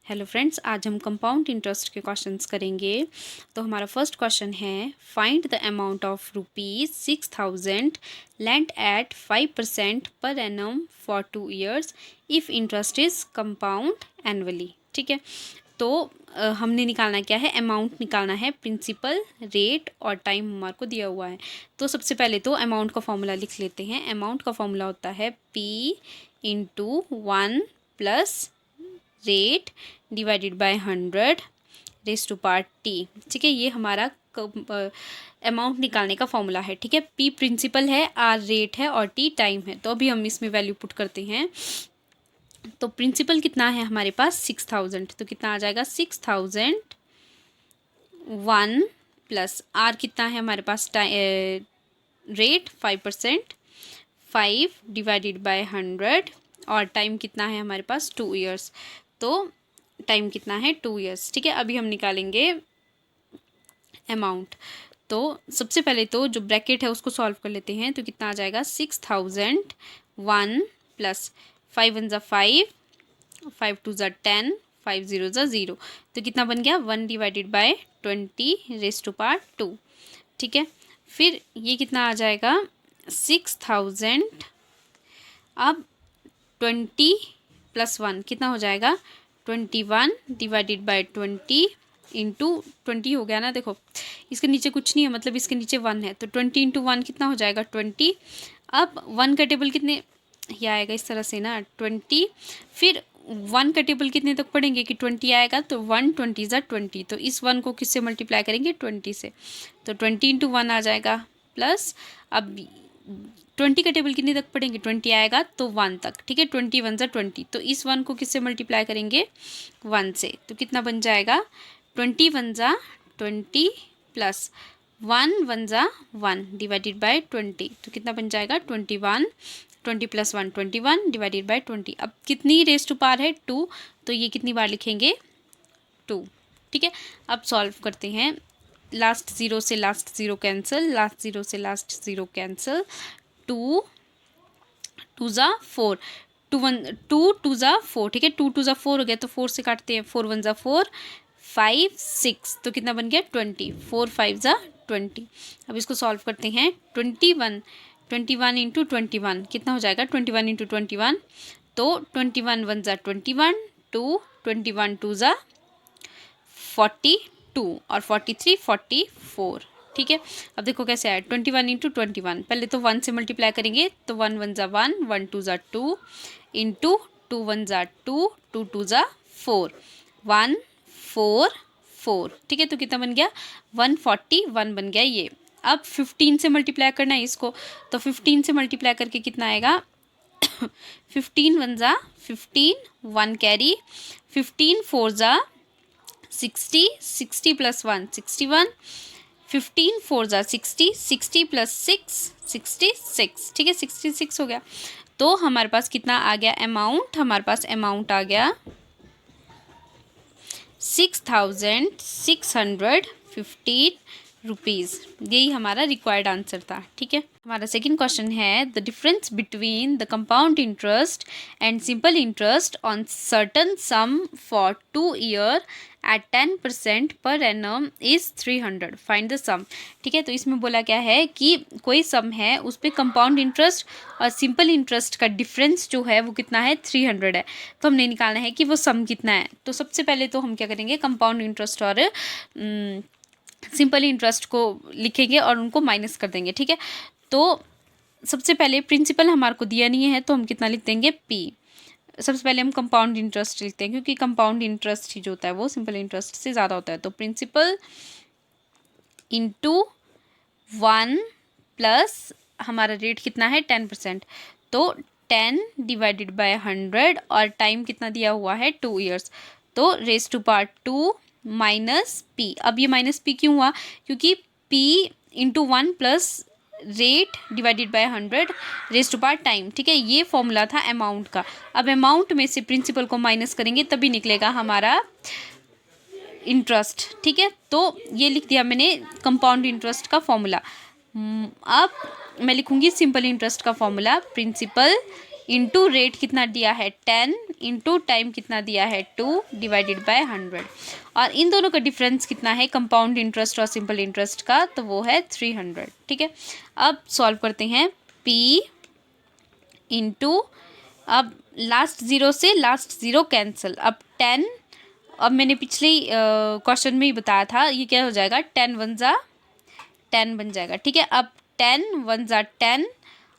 Hello friends, आज हम compound interest के क्वेश्चंस करेंगे। तो हमारा फर्स्ट क्वेश्चन है, find the amount of ₹6,000 lent at 5% per annum for 2 years if interest is compound annually. ठीक है, तो हमने निकालना क्या है, अमाउंट निकालना है, प्रिंसिपल, रेट और टाइम हमारे को दिया हुआ है। तो सबसे पहले तो अमाउंट का फॉर्मूला लिख लेते हैं। अमाउंट का फॉर्मूला होता है P/1 plus rate divided by 100 raise to power T. ठीक है, ये हमारा अमाउंट निकालने का फॉर्मूला है। ठीक है, पी प्रिंसिपल है, आर रेट है और टी टाइम है। तो अभी हम इसमें वैल्यू पुट करते हैं। तो प्रिंसिपल कितना है हमारे पास 6,000, तो कितना आ जाएगा 6,001 प्लस आर कितना है हमारे पास, रेट 5%, 5 डिवाइडेड बाय 100 और टाइम कितना है हमारे पास 2 years। तो टाइम कितना है 2 years। ठीक है, अभी हम निकालेंगे अमाउंट। तो सबसे पहले तो जो ब्रैकेट है उसको सॉल्व कर लेते हैं। तो कितना आ जाएगा 6,001 प्लस 5 1 ज़ा 5, 5 2 ज़ा 10, 5 0 ज़ा 0। तो कितना बन गया 1 divided by 20 raise to power 2। ठीक है, फिर ये कितना आ जाएगा 6,000, अब 20 प्लस 1 कितना हो जाएगा 21 डिवाइडेड बाय 20 इंटू 20 हो गया ना। देखो इसके नीचे कुछ नहीं है, मतलब इसके नीचे 1 है, तो 20 इंटू 1 कितना हो जाएगा 20। अब 1 का टेबल कितने, ये आएगा इस तरह से ना 20, फिर 1 का टेबल कितने तक पढ़ेंगे कि 20 आएगा, तो 1 20 ज़ा 20। तो इस 1 को किससे मल्टीप्लाई करेंगे 20 से, तो 20 इंटू 1 आ जाएगा प्लस, अब 20 का टेबल कितने तक पढ़ेंगे 20 आएगा तो 1 तक। ठीक है, 20 1 ज़ा 20, तो इस 1 को किससे मल्टीप्लाई करेंगे 1 से, तो कितना बन जाएगा 20 1 ज़ा 20 प्लस 1 1 ज़ा 1 डिवाइडेड बाय 20। तो कितना बन जाएगा 21, 20 प्लस 1 21 डिवाइडेड बाय 20। अब कितनी रेस टू पावर है 2, तो ये कितनी बार लिखेंगे 2। ठीक है, अब सॉल्व करते हैं। लास्ट ज़ीरो से last zero cancel, last zero से लास्ट ज़ीरो कैंसिल, 2 2 ज़ा 4, 2 1 2 2 ज़ा 4। ठीक है, 2 2 ज़ा 4 हो गया, तो 4 से काटते हैं, 4 1 ज़ा 4, 5 6, तो कितना बन गया 20, 4 5 ज़ा 20। अब इसको सॉल्व करते हैं। 21 21 इंटू 21 कितना हो जाएगा 21 इंटू 21, तो 21 1 ज़ा 21, 2 21 2 ज़ा 42 और 43 44। ठीक है, अब देखो कैसे आया 21 इंटू 21, पहले तो 1 से मल्टीप्लाई करेंगे, तो 1 1 ज़ा 1, 1 2 ज़ा 2 इंटू 2 1 ज़ा 2, 2 2 ज़ा 4, 1 4 4। ठीक है, तो कितना बन गया 141 बन गया ये। अब 15 से मल्टीप्लाई करना है इसको, तो 15 से मल्टीप्लाई करके कितना आएगा 15 1 ज़ा 15, 1 कैरी, 15 4 ज़ा 60, 60 प्लस 1 61, 15 4 ज़ा 60, 60 प्लस 6 66। ठीक है, 66 हो गया। तो हमारे पास कितना आ गया अमाउंट, हमारे पास अमाउंट आ गया 6,615 रुपीज़। यही हमारा रिक्वायर्ड आंसर था। ठीक है, हमारा सेकंड क्वेश्चन है, the difference between the compound interest and simple interest on certain sum for 2 year at 10% per annum is 300, find the sum. ठीक है, तो इसमें बोला क्या है कि कोई सम है, उस पर कंपाउंड इंटरेस्ट और सिंपल इंटरेस्ट का डिफरेंस जो है वो कितना है 300 है। तो हमने निकालना है कि वो सम कितना है। तो सबसे पहले तो हम क्या करेंगे, कंपाउंड इंटरेस्ट और सिंपल इंटरेस्ट को लिखेंगे और उनको माइनस कर देंगे। ठीक है, तो सबसे पहले प्रिंसिपल हमारे को दिया नहीं है, तो हम कितना लिख देंगे पी। सबसे पहले हम कंपाउंड इंटरेस्ट लिखते हैं, क्योंकि कंपाउंड इंटरेस्ट ही जो होता है वो सिंपल इंटरेस्ट से ज़्यादा होता है। तो प्रिंसिपल इंटू 1 प्लस हमारा रेट कितना है 10%, तो 10 डिवाइडेड बाय 100 और टाइम कितना दिया हुआ है 2 years, तो raise to power 2 minus P. अब ये माइनस पी क्यों हुआ, क्योंकि P into 1 plus rate divided by 100 raise to power time. ठीक है, ये फॉर्मूला था अमाउंट का। अब अमाउंट में से प्रिंसिपल को माइनस करेंगे तभी निकलेगा हमारा इंटरेस्ट। ठीक है, तो ये लिख दिया मैंने कंपाउंड इंटरेस्ट का फॉर्मूला। अब मैं लिखूंगी सिंपल इंटरेस्ट का फॉर्मूला, प्रिंसिपल इंटू रेट कितना दिया है 10 इंटू टाइम कितना दिया है 2 डिवाइडेड बाय 100। और इन दोनों का डिफरेंस कितना है कंपाउंड इंटरेस्ट और सिंपल इंटरेस्ट का, तो वो है 300। ठीक है, अब सॉल्व करते हैं। P इंटू, अब लास्ट ज़ीरो से लास्ट ज़ीरो कैंसिल, अब 10, अब मैंने पिछले क्वेश्चन में ही बताया था ये क्या हो जाएगा 10 1 जा 10 बन जाएगा। ठीक है, अब 10 1 जा 10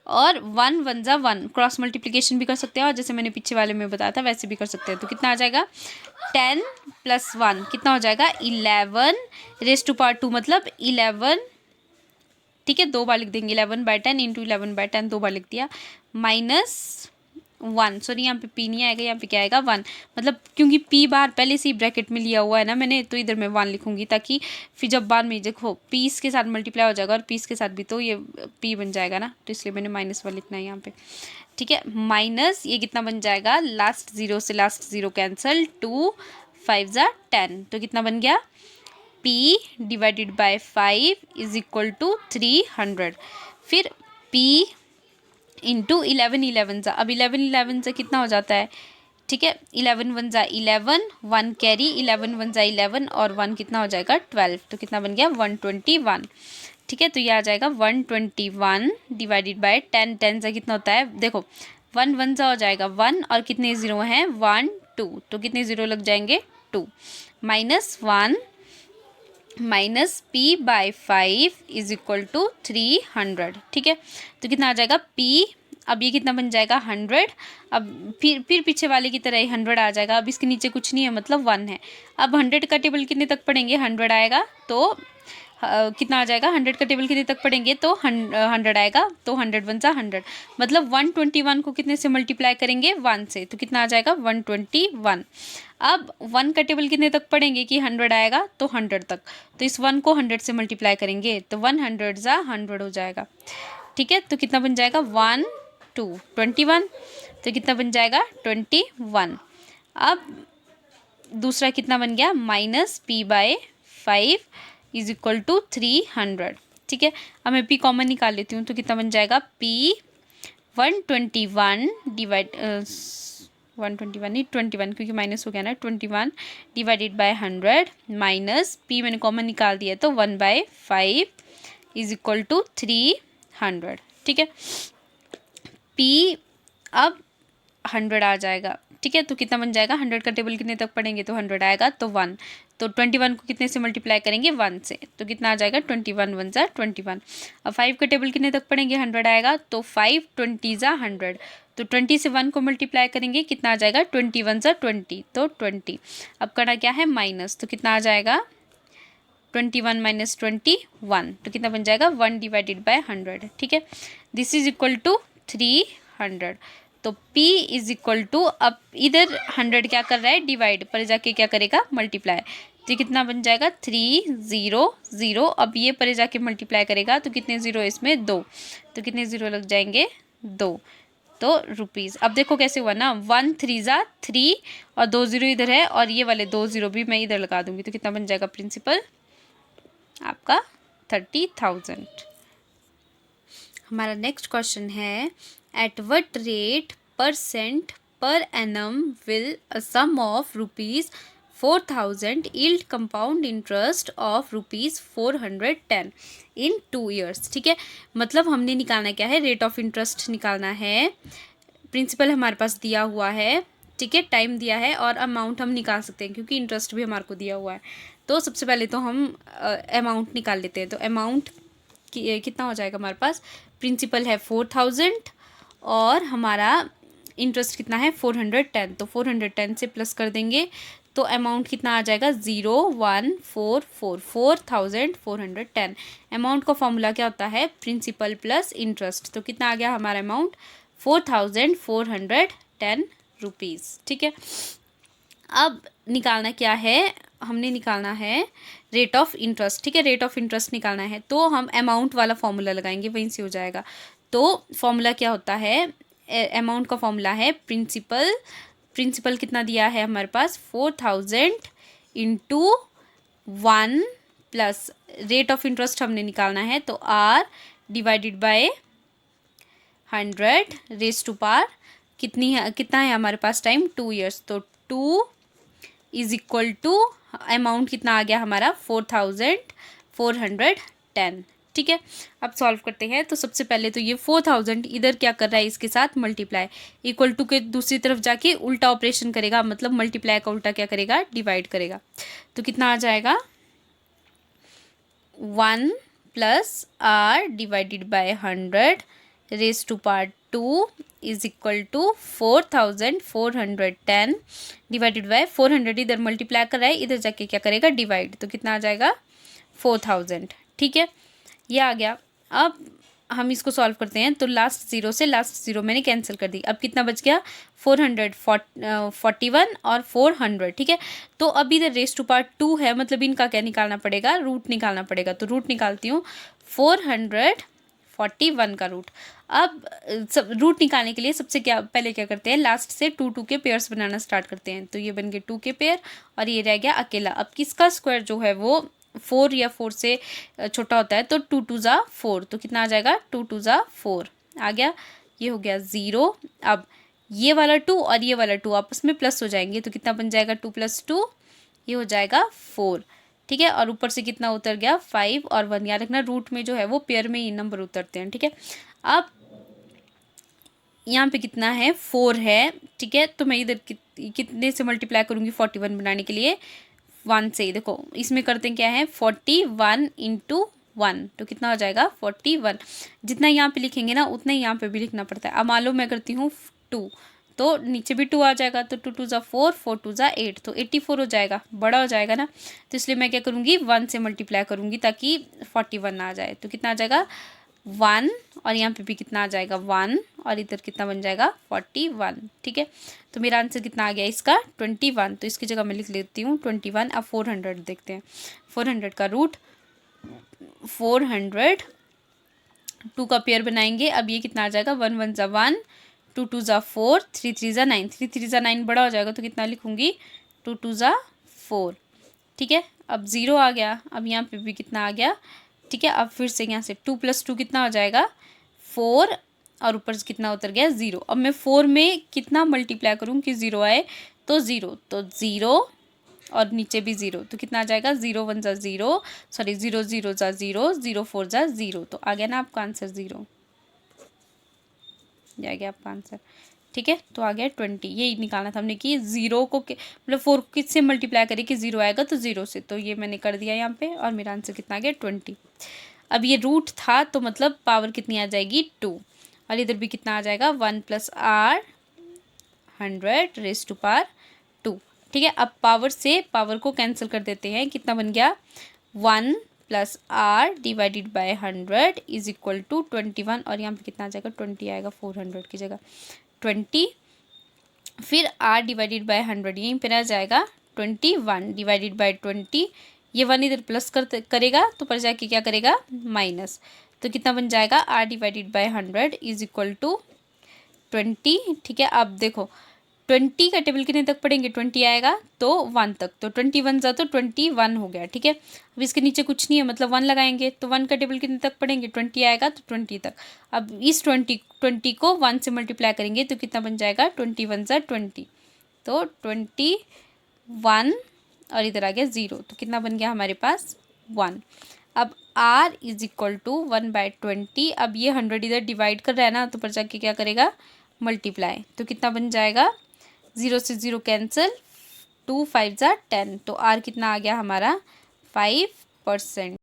और 1 1 जा 1, क्रॉस मल्टीप्लिकेशन भी कर सकते हैं और जैसे मैंने पीछे वाले में बताया था वैसे भी कर सकते हैं। तो कितना आ जाएगा 10 + 1 कितना हो जाएगा 11 रेज़ टू पावर 2 मतलब 11। ठीक है, 2 बार लिख देंगे 11/10 इंटू 11/10 2 बार लिख दिया, -1, सॉरी यहाँ पे P नहीं आएगा, यहाँ पे क्या आएगा 1, मतलब क्योंकि P बार पहले से ही ब्रैकेट में लिया हुआ है ना मैंने, तो इधर मैं 1 लिखूंगी ताकि फिर जब बाद में देखो P इसके साथ मल्टीप्लाई हो जाएगा और P इसके साथ भी, तो ये P बन जाएगा ना, तो इसलिए मैंने -1 लिखना है यहाँ पे। ठीक है, माइनस ये कितना बन जाएगा लास्ट ज़ीरो से लास्ट ज़ीरो कैंसिल, 2 5 जा 10, तो कितना बन गया P divided by 5 is equal to 300। फिर P इंटू 11 11 जा, अब 11 11 से कितना हो जाता है। ठीक है, 11 1 जा 11, 1 कैरी 11 1 जा 11 और 1 कितना हो जाएगा 12, तो कितना बन गया 121। ठीक है, तो ये आ जाएगा 121 डिवाइडेड बाय 10, 10 से कितना होता है देखो 1 1 जा हो जाएगा 1 और कितने ज़ीरो हैं 1 2, तो कितने ज़ीरो लग जाएंगे 2, -1 minus P/5 is equal to 300। ठीक है, तो कितना आ जाएगा P, अब ये कितना बन जाएगा 100, अब फिर पीछे वाले की तरह ही 100 आ जाएगा, अब इसके नीचे कुछ नहीं है मतलब 1 है। अब 100 का टेबल कितने तक पढ़ेंगे 100 आएगा, तो कितना आ जाएगा 100 का टेबल कितने तक पढ़ेंगे तो 100 आएगा, तो 100 1 जा 100, मतलब 121 को कितने से मल्टीप्लाई करेंगे 1 से, तो कितना आ जाएगा 121। अब 1 का टेबल कितने तक पढ़ेंगे कि 100 आएगा तो 100 तक, तो इस 1 को 100 से मल्टीप्लाई करेंगे तो 100 जा 100 हो जाएगा। ठीक है, तो कितना बन जाएगा 1 2 21, तो कितना बन जाएगा 21। अब दूसरा कितना बन गया -P/5 इज इक्वल टू 300। ठीक है, अब मैं P कॉमन निकाल लेती हूँ, तो कितना बन जाएगा P 121 डिवाइड 121 नहीं 21 क्योंकि माइनस हो गया ना, 21 डिवाइडेड बाय 100 माइनस P मैंने कॉमन निकाल दिया तो 1/5 इज इक्वल टू 300। ठीक है, P अब 100 आ जाएगा। ठीक है, तो कितना बन जाएगा 100 का टेबल कितने तक पढ़ेंगे तो 100 आएगा, तो 1, तो 21 को कितने से मल्टीप्लाई करेंगे 1 से, तो कितना आ जाएगा 21 1 जा 21। अब 5 का टेबल कितने तक पढ़ेंगे 100 आएगा, तो 5 20 जा 100, तो 20 से 1 को मल्टीप्लाई करेंगे कितना आ जाएगा 21 जा 20, तो 20। अब करना क्या है माइनस, तो कितना आ जाएगा 21 माइनस 21, तो कितना बन जाएगा 1 डिवाइडेड बाय 100। ठीक है, दिस इज इक्वल टू 300, तो P इज इक्वल टू, अब इधर 100 क्या कर रहा है डिवाइड, पर जाके क्या करेगा मल्टीप्लाई, तो कितना बन जाएगा 300, अब ये पर जाके मल्टीप्लाई करेगा तो कितने ज़ीरो इसमें 2, तो कितने ज़ीरो लग जाएंगे 2, तो रुपीज़। अब देखो कैसे हुआ ना 1 3 जा 3 और 2 ज़ीरो इधर है और ये वाले 2 ज़ीरो भी मैं इधर लगा दूंगी, तो कितना बन जाएगा प्रिंसिपल आपका 30,000। हमारा नेक्स्ट क्वेश्चन है at what rate % per annum will a sum of ₹4,000 yield compound interest of ₹410 in 2 years। ठीक है, मतलब हमने निकालना क्या है रेट ऑफ इंटरेस्ट निकालना है, प्रिंसिपल हमारे पास दिया हुआ है, ठीक है, टाइम दिया है और अमाउंट हम निकाल सकते हैं क्योंकि इंटरेस्ट भी हमारे को दिया हुआ है। तो सबसे पहले तो हम अमाउंट निकाल लेते हैं, तो अमाउंट कितना हो जाएगा हमारे पास, प्रिंसिपल है 4,000 और हमारा इंटरेस्ट कितना है 410, तो 410 से प्लस कर देंगे तो अमाउंट कितना आ जाएगा 0144 4,410। अमाउंट का फॉर्मूला क्या होता है प्रिंसिपल प्लस इंटरेस्ट, तो कितना आ गया हमारा अमाउंट 4,410 रुपीज़। ठीक है, अब निकालना क्या है, हमने निकालना है रेट ऑफ इंटरेस्ट। ठीक है, रेट ऑफ इंटरेस्ट निकालना है तो हम अमाउंट वाला फॉर्मूला लगाएंगे, वहीं से हो जाएगा। तो फॉर्मूला क्या होता है, अमाउंट का फॉर्मूला है प्रिंसिपल कितना दिया है हमारे पास 4,000 into 1 plus rate of interest हमने निकालना है तो R divided by 100 raise to power कितनी है, कितना है हमारे पास टाइम, 2 ईयर्स। तो 2 इज इक्वल टू अमाउंट कितना आ गया हमारा 4410। ठीक है, अब सॉल्व करते हैं। तो सबसे पहले तो ये 4000 इधर क्या कर रहा है, इसके साथ मल्टीप्लाई, इक्वल टू के दूसरी तरफ जाके उल्टा ऑपरेशन करेगा, मतलब मल्टीप्लाई का उल्टा क्या करेगा, डिवाइड करेगा। तो कितना आ जाएगा 1 plus R divided by 100 raise to power 2 is equal to 4410 divided by 400, इधर मल्टीप्लाई कर रहा है, इधर जाके क्या करेगा, डिवाइड। तो कितना आ जाएगा 4000। ठीक है, ये आ गया। अब हम इसको सॉल्व करते हैं। तो लास्ट ज़ीरो से लास्ट ज़ीरो मैंने कैंसिल कर दी। अब कितना बच गया 441 और 400। ठीक है, तो अब इधर रेस टू पावर 2 है, मतलब इनका क्या निकालना पड़ेगा, रूट निकालना पड़ेगा। तो रूट निकालती हूँ 441 का रूट। अब सब रूट निकालने के लिए सबसे पहले क्या करते हैं, लास्ट से 2 के पेयर्स बनाना स्टार्ट करते हैं। तो ये बन गए 2 के पेयर और ये रह गया अकेला। अब किसका स्क्वायर जो है वो 4 या 4 से छोटा होता है, तो 2 2 ज़ा 4। तो कितना आ जाएगा 2 2 ज़ा 4 आ गया। ये हो गया 0। अब ये वाला 2 और ये वाला 2 आपस में प्लस हो जाएंगे, तो कितना बन जाएगा 2 + 2, ये हो जाएगा 4। ठीक है, और ऊपर से कितना उतर गया 5 और 1। याद रखना रूट में जो है वो पेयर में ही नंबर उतरते हैं। ठीक है, अब यहाँ पे कितना है 4 है। ठीक है, तो मैं इधर कितने से मल्टीप्लाई करूँगी 41 बनाने के लिए, 1 से। देखो इसमें करते हैं क्या है 41 × 1, तो कितना हो जाएगा 41। जितना यहाँ पे लिखेंगे ना उतना ही यहाँ पे भी लिखना पड़ता है। अब मान लो मैं करती हूँ 2, तो नीचे भी 2 आ जाएगा, तो 2 2 ज़ा 4, 4 2 ज़ा 8, तो 84 हो जाएगा, बड़ा हो जाएगा ना। तो इसलिए मैं क्या करूँगी 1 से मल्टीप्लाई करूँगी ताकि 41 आ जाए। तो कितना आ जाएगा 1, और यहाँ पे भी कितना आ जाएगा 1, और इधर कितना बन जाएगा 41। ठीक है, तो मेरा आंसर कितना आ गया इसका 21। तो इसकी जगह मैं लिख लेती हूँ 21। अब 400 देखते हैं। 400 का रूट 400 2 का पेयर बनाएंगे। अब ये कितना आ जाएगा 1 1 ज़ा 1, 2 2 ज़ा 4, 3 3 ज़ा 9, 3 3 ज़ा 9 बड़ा हो जाएगा, तो कितना लिखूँगी 2 2 ज़ा 4। ठीक है, अब 0 आ गया। अब यहाँ पे भी कितना आ गया। ठीक है, अब फिर से यहाँ से 2 + 2 कितना हो जाएगा 4, और ऊपर से कितना उतर गया 0। अब मैं 4 में कितना मल्टीप्लाई करूँ कि 0 आए, तो 0, तो 0 और नीचे भी 0, तो कितना आ जाएगा 0 1 ज़ा 0, सॉरी 0 0 ज़ा 0, 0 4 ज़ा 0। तो आ गया ना आपका आंसर 0, आ गया आपका आंसर। ठीक है, तो आ गया 20। यही निकालना था हमने कि 0 को मतलब 4 किससे मल्टीप्लाई करें कि 0 आएगा, तो 0 से। तो ये मैंने कर दिया यहाँ पे, और मेरा आंसर कितना आ गया 20। अब ये रूट था, तो मतलब पावर कितनी आ जाएगी 2, और इधर भी कितना आ जाएगा 1 + r 100 रेज़ टू पावर 2। ठीक है, अब पावर से पावर को कैंसिल कर देते हैं। कितना बन गया 1 + r divided by 100 is equal to 21, और यहाँ पे कितना आ जाएगा 20 आएगा 400 की जगह 20, फिर r डिवाइडेड बाय 100 यहीं पर आ जाएगा 21 डिवाइडेड बाय 20। ये 1 इधर प्लस करेगा तो पर जाके क्या करेगा माइनस। तो कितना बन जाएगा r divided by 100 is equal to 20। ठीक है, अब देखो 20 का टेबल कितने तक पढ़ेंगे 20 आएगा तो 1 तक, तो 21 जा तो 21 हो गया। ठीक है, अब इसके नीचे कुछ नहीं है, मतलब 1 लगाएंगे तो 1 का टेबल कितने तक पढ़ेंगे 20 आएगा तो 20 तक। अब इस 20 को 1 से मल्टीप्लाई करेंगे तो कितना बन जाएगा 21 जा 20, तो 21 और इधर आ गया 0, तो कितना बन गया हमारे पास 1। अब r इज इक्वल टू 1/20। अब ये 100 इधर डिवाइड कर रहा है ना, तो पर जाके क्या करेगा मल्टीप्लाई, तो कितना बन जाएगा 0 से 0 कैंसिल, 2 5 ज़ा 10, तो r कितना आ गया हमारा 5%।